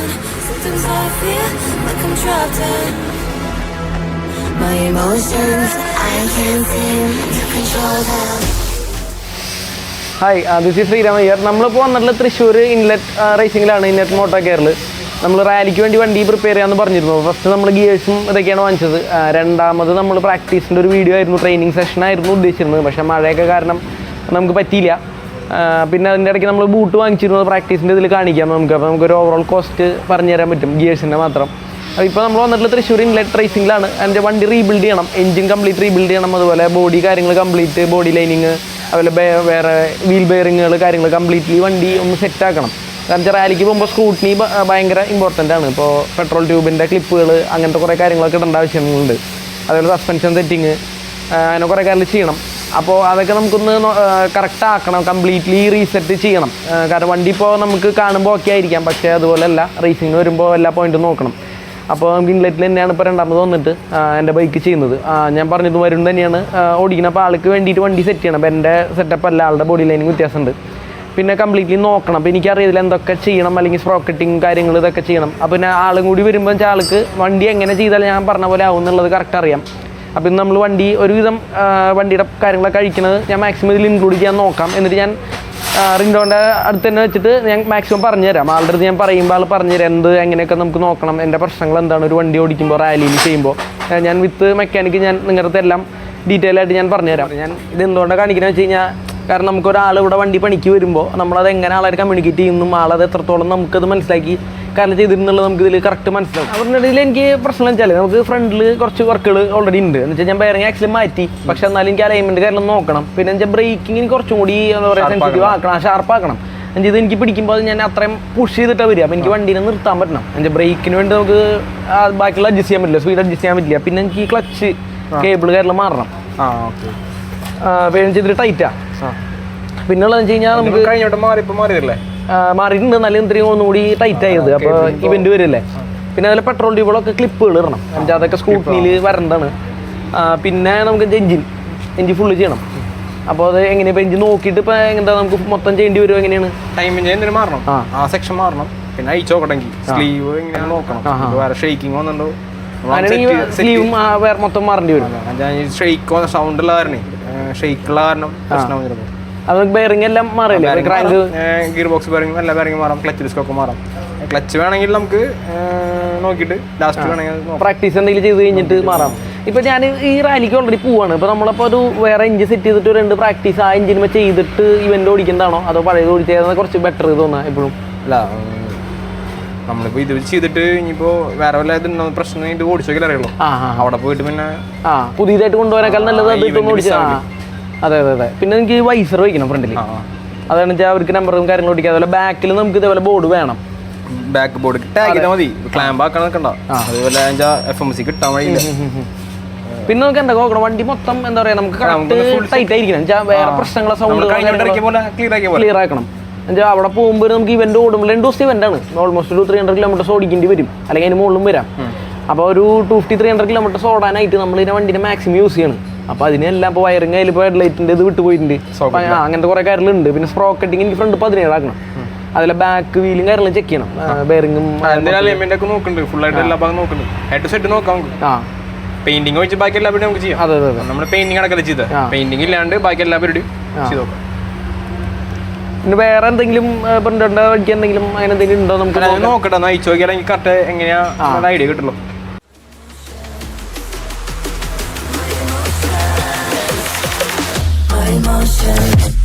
down. Sometimes I feel like I'm trapped in my emotions. I can't seem to control them. Hi, this is SRIRAM here. നമ്മളിപ്പോൾ വന്നിട്ടുള്ള Thrissur inlet റേസിംഗിലാണ്. Inlet motto കെയറിൽ നമ്മൾ റാലിക്ക് വേണ്ടി വണ്ടി prepare ചെയ്യാമെന്ന് പറഞ്ഞിരുന്നു. ഫസ്റ്റ് നമ്മൾ ഗിയേഴ്സും ഇതൊക്കെയാണ് വാങ്ങിച്ചത്. രണ്ടാമത് നമ്മൾ പ്രാക്ടീസിൻ്റെ ഒരു വീഡിയോ ആയിരുന്നു, ട്രെയിനിങ് സെഷനായിരുന്നു ഉദ്ദേശിച്ചിരുന്നത്. പക്ഷേ മഴയൊക്കെ കാരണം നമുക്ക് പറ്റിയില്ല. പിന്നെ അതിൻ്റെ ഇടയ്ക്ക് നമ്മൾ ബൂട്ട് വാങ്ങിച്ചിരുന്നത് പ്രാക്ടീസിൻ്റെ ഇതിൽ കാണിക്കാം നമുക്ക്. അപ്പോൾ നമുക്കൊരു ഓവറോൾ കോസ്റ്റ് പറഞ്ഞു തരാൻ പറ്റും ഗിയേഴ്സിൻ്റെ മാത്രം. അപ്പോൾ ഇപ്പോൾ നമ്മൾ വന്നിട്ടുള്ള തൃശ്ശൂർ ഇൻലെറ്റ് റേസിംഗിലാണ്. എൻ്റെ വണ്ടി റീബിൽഡ് ചെയ്യണം, എഞ്ചിൻ കംപ്ലീറ്റ് റീബിൽഡ് ചെയ്യണം. അതുപോലെ ബോഡി കാര്യങ്ങൾ കംപ്ലീറ്റ്, ബോഡി ലൈനിങ്, അതുപോലെ വേറെ വീൽ ബെയറിങ്ങുകൾ കാര്യങ്ങൾ കംപ്ലീറ്റ്ലി വണ്ടി ഒന്ന് സെറ്റാക്കണം. കാരണം വെച്ചാൽ റാലിക്ക് പോകുമ്പോൾ സ്ക്രൂട്ടിനി ഭയങ്കര ഇമ്പോർട്ടൻ്റ് ആണ്. ഇപ്പോൾ പെട്രോൾ ട്യൂബിൻ്റെ ക്ലിപ്പുകൾ അങ്ങനത്തെ കുറേ കാര്യങ്ങളൊക്കെ ഇടേണ്ട ആവശ്യങ്ങളുണ്ട്. അതുപോലെ സസ്പെൻഷൻ സെറ്റിങ് അങ്ങനെ കുറേ കാര്യങ്ങൾ ചെയ്യണം. അപ്പോൾ അതൊക്കെ നമുക്കൊന്ന് കറക്റ്റ് ആക്കണം, കംപ്ലീറ്റ്ലി റീസെറ്റ് ചെയ്യണം. കാരണം വണ്ടി ഇപ്പോൾ നമുക്ക് കാണുമ്പോൾ ഓക്കെ ആയിരിക്കാം, പക്ഷേ അതുപോലെയല്ല, റേസിങ്ങിന് വരുമ്പോൾ എല്ലാ പോയിൻറ്റും നോക്കണം. അപ്പോൾ നമുക്ക് ഇൻലെറ്റിൽ തന്നെയാണ് ഇപ്പോൾ രണ്ടാമത് വന്നിട്ട് എൻ്റെ ബൈക്ക് ചെയ്യുന്നത്. ഞാൻ പറഞ്ഞത് വരുൺ തന്നെയാണ് ഓടിക്കുന്നത്. അപ്പോൾ ആൾക്ക് വേണ്ടിയിട്ട് വണ്ടി സെറ്റ് ചെയ്യണം. അപ്പോൾ എൻ്റെ സെറ്റപ്പ് അല്ല, ആളുടെ ബോഡി ലൈനിങ് വ്യത്യാസമുണ്ട്. പിന്നെ കംപ്ലീറ്റ്ലി നോക്കണം. അപ്പോൾ എനിക്കറിയില്ല എന്തൊക്കെ ചെയ്യണം, അല്ലെങ്കിൽ സ്പ്രോക്കറ്റിങ് കാര്യങ്ങൾ ഇതൊക്കെ ചെയ്യണം. അപ്പോൾ പിന്നെ ആളും കൂടി വരുമ്പോൾ വെച്ചാൽ ആൾക്ക് വണ്ടി എങ്ങനെ ചെയ്താൽ ഞാൻ പറഞ്ഞ പോലെ ആവും എന്നുള്ളത് കറക്റ്റ് അറിയാം. അപ്പോൾ ഇന്ന് നമ്മൾ വണ്ടി ഒരുവിധം വണ്ടിയുടെ കാര്യങ്ങളൊക്കെ കഴിക്കുന്നത് ഞാൻ മാക്സിമം ഇതിൽ ഇൻക്ലൂഡ് ചെയ്യാൻ നോക്കാം. എന്നിട്ട് ഞാൻ റിൻറ്റോൻ്റെ അടുത്ത് തന്നെ വെച്ചിട്ട് ഞാൻ മാക്സിമം പറഞ്ഞുതരാം. ആളുടെ അടുത്ത് ഞാൻ പറയുമ്പോൾ ആൾ പറഞ്ഞുതരാം എന്ത് എങ്ങനെയൊക്കെ നമുക്ക് നോക്കണം, എൻ്റെ പ്രശ്നങ്ങൾ എന്താണ് ഒരു വണ്ടി ഓടിക്കുമ്പോൾ, റാലിയിൽ ചെയ്യുമ്പോൾ. ഞാൻ വിത്ത് മെക്കാനിക്ക് ഞാൻ നിങ്ങളുടെ അടുത്ത് എല്ലാം ഡീറ്റെയിൽ ആയിട്ട് ഞാൻ പറഞ്ഞുതരാം. ഞാൻ ഇത് എന്തുകൊണ്ടാണ് കാണിക്കുന്നത് വെച്ച് കഴിഞ്ഞാൽ, കാരണം നമുക്കൊരാൾ ഇവിടെ വണ്ടി പണിക്ക് വരുമ്പോൾ നമ്മളത് എങ്ങനെ ആളായിട്ട് കമ്മ്യൂണിക്കേറ്റ് ചെയ്യുന്നു, ആളത് എത്രത്തോളം നമുക്കത് മനസ്സിലാക്കി കാരണം ചെയ്തിരുന്നുള്ളത് നമുക്കിതിൽ കറക്റ്റ് മനസ്സിലാവും. അവരുടെ ഇടയിൽ എനിക്ക് പ്രശ്നം വെച്ചാൽ നമുക്ക് ഫ്രണ്ടിൽ കുറച്ച് വർക്കുകൾ ഓൾറെഡി ഉണ്ട്. എന്ന് വെച്ചാൽ ഞാൻ ബെയറിംഗ് ആക്ച്വലി മാറ്റി, പക്ഷേ എന്നാലും എനിക്ക് അലൈൻമെൻറ്റ് കാര്യം നോക്കണം. പിന്നെ വെച്ചാൽ ബ്രേക്കിങ്ങിന് കുറച്ചും കൂടി എന്താ പറയുക സെൻസിറ്റീവ് ആക്കണം, ഷാർപ്പാക്കണം. ഇത് എനിക്ക് പിടിക്കുമ്പോൾ ഞാൻ അത്രയും പുഷ് ചെയ്തിട്ടാണ് വരിക. അപ്പോൾ എനിക്ക് വണ്ടീനെ നിർത്താൻ പറ്റണം. എൻ്റെ ബ്രേക്കിന് വേണ്ടി നമുക്ക് ബാക്കിയുള്ള അഡ്ജസ്റ്റ് ചെയ്യാൻ പറ്റില്ല, സ്പീഡ് അഡ്ജസ്റ്റ് ചെയ്യാൻ പറ്റില്ല. പിന്നെ എനിക്ക് ക്ലച്ച് കേബിൾ കാര്യങ്ങൾ മാറണം. ഇതിൽ ടൈറ്റാണ്. പിന്നെയുള്ളതെന്ന് വെച്ച് കഴിഞ്ഞാൽ നമുക്ക് മാറിയിട്ടുണ്ട്, നല്ല ഇത്രയും ഒന്നുകൂടി ടൈറ്റ് ആയത്. അപ്പോൾ ഇവന്റ് വരില്ലേ. പിന്നെ അതിൽ പെട്രോൾ ട്യൂബുകളൊക്കെ ക്ലിപ്പുകൾ ഇടണം. എൻ്റെ അതൊക്കെ സ്കൂട്ടിയിൽ വരേണ്ടതാണ്. പിന്നെ നമുക്ക് എഞ്ചിൻ ഫുള്ള് ചെയ്യണം. അപ്പോൾ അത് എങ്ങനെയാണ് ഇപ്പോൾ എഞ്ചിൻ നോക്കിയിട്ട് ഇപ്പോൾ എന്താ നമുക്ക് മൊത്തം ചെയ്യേണ്ടി വരും, എങ്ങനെയാണ് ടൈമിൻ്റെ എന്തിനും മാറണം, ആ സെക്ഷൻ മാറണം. പിന്നെ അയച്ചു നോക്കണമെങ്കിൽ സ്ലീവ് ഇങ്ങനെ നോക്കണം, വേറെ ഷെയ്ക്കിങ് വന്നിട്ടുണ്ടോ, സ്ലീവും വേറെ മൊത്തം മാറേണ്ടി വരും. ഷെയ്ക്കോ സൗണ്ടുള്ള കാരണം, ഷെയ്ക്കുള്ള കാരണം പ്രശ്നം വരുന്നത്. അത് ബെയറിംഗ് എല്ലാം മാറില്ലേ, ഗിയർ ബോക്സ് ബെയറിംഗ് എല്ലാ ബെയറിംഗ് മാറാം, ക്ലച്ച് ഡിസ്കൊക്കെ മാറാം. ക്ലച്ച് വേണമെങ്കിൽ നമുക്ക് നോക്കിയിട്ട് ലാസ്റ്റ് വേണമെങ്കിൽ പ്രാക്ടീസ് എന്തെങ്കിലും ചെയ്ത് കഴിഞ്ഞിട്ട് മാറാം. ഇപ്പം ഞാൻ ഈ റാലിക്ക് ഓൾറെഡി പോവാണ്. ഇപ്പോൾ നമ്മളപ്പോൾ ഒരു വേറെ എഞ്ചിൻ സെറ്റ് ചെയ്തിട്ട് 2 പ്രാക്ടീസ് ആ എഞ്ചിന്മേ ചെയ്തിട്ട് ഇവന്റ് ഓടിക്കുന്നതാണോ അതോ പഴയത് ഓടിച്ചത് കുറച്ച് ബെറ്റർ തോന്നുക എപ്പോഴും? അല്ല, നമ്മളിപ്പോൾ ഇത് ചെയ്തിട്ട് ഇനിയിപ്പോൾ വേറെ വല്ല ഇതുണ്ടോ പ്രശ്നം ഇത് ഓടിച്ചോക്കിയാൽ അറിയുള്ളൂ. അവിടെ പോയിട്ട് പിന്നെ പുതിയതായിട്ട് കൊണ്ടുപോകാനേക്കാൾ നല്ലത് അത് ഓടിച്ചാൽ. അതെ അതെ അതെ. പിന്നെ എനിക്ക് വൈസർ വയ്ക്കണം ഫ്രണ്ടിൽ. അതാണ് വെച്ചാൽ അവർക്ക് നമ്പറും കാര്യങ്ങളും ഓടിക്കുക. അതുപോലെ ബാക്കിൽ നമുക്ക് ഇതേപോലെ ബോർഡ് വേണം. ബാക്ക് ബോർഡ് ടാഗിട്ടാൽ മതി, ക്ലാമ്പ് ആക്കാൻ നിൽക്കണ്ട. അതുപോലെ FMC കിട്ടാൻ വഴിയില്ല. പിന്നെ നമുക്ക് എന്താ നോക്കണം, വണ്ടി മൊത്തം എന്താ പറയുക നമുക്ക് ടൈറ്റ് ആയിരിക്കണം. വേറെ പ്രശ്നങ്ങളെ സൗണ്ട് ക്ലിയർ ആക്കണം. എന്നുവെച്ചാൽ അവിടെ പോകുമ്പോൾ നമുക്ക് ഇവന്റ് ഓടുമ്പോൾ 2 ദിവസത്തെ ഇവന്റാണ്. ഓൾമോസ്റ്റ് ഒരു 300 കിലോമീറ്റേഴ്സ് ഓടിക്കേണ്ടി വരും, അല്ലെങ്കിൽ അതിന് മുകളിലും വരാം. അപ്പോൾ ഒരു 250-300 കിലോമീറ്റേഴ്സ് ഓടാനായിട്ട് നമ്മൾ ഇതിനെ വണ്ടിനെ മാക്സിമം യൂസ് ചെയ്യണം. അപ്പോൾ അതിനെല്ലാം ഇപ്പോൾ വയറിങ് അതിൽ ഇപ്പോൾ ഹെഡ്ലൈറ്റിൻ്റെ ഇത് വിട്ടുപോയിട്ടുണ്ട്, അങ്ങനത്തെ കുറേ കാര്യങ്ങളുണ്ട്. പിന്നെ സ്പ്രോക്കറ്റിങ് എനിക്ക് ഫ്രണ്ട് 17 ആക്കണം. അതിലെ ബാക്ക് വീലും കാര്യങ്ങളും ചെക്ക് ചെയ്യണം, ബെയറിങ്ങും ഒക്കെ നോക്കുന്നുണ്ട്. ഫുള്ളായിട്ട് എല്ലാ ഭാഗം നോക്കുന്നുണ്ട്. ഹെഡ് സെറ്റ് നോക്കാം. പെയിന്റിങ് വെച്ച് ബാക്കി എല്ലാ പരിപാടിയും നമുക്ക് ചെയ്യാം. അതെ അതെ. നമ്മൾ പെയിന്റിങ് അടക്കല്ലേ ചെയ്തത്, പെയിന്റിങ് ഇല്ലാണ്ട് ബാക്കി എല്ലാ പരിപാടിയും ചെയ്ത് നോക്കാം. പിന്നെ വേറെ എന്തെങ്കിലും വഴിക്ക് എന്തെങ്കിലും അങ്ങനെ എന്തെങ്കിലും ഉണ്ടോ നമുക്ക് നോക്കട്ടെ, ഒന്ന് അയച്ചു നോക്കിയാൽ എനിക്ക് കറക്റ്റ് എങ്ങനെയാ ഐഡിയ കിട്ടുള്ളൂ. Emotion.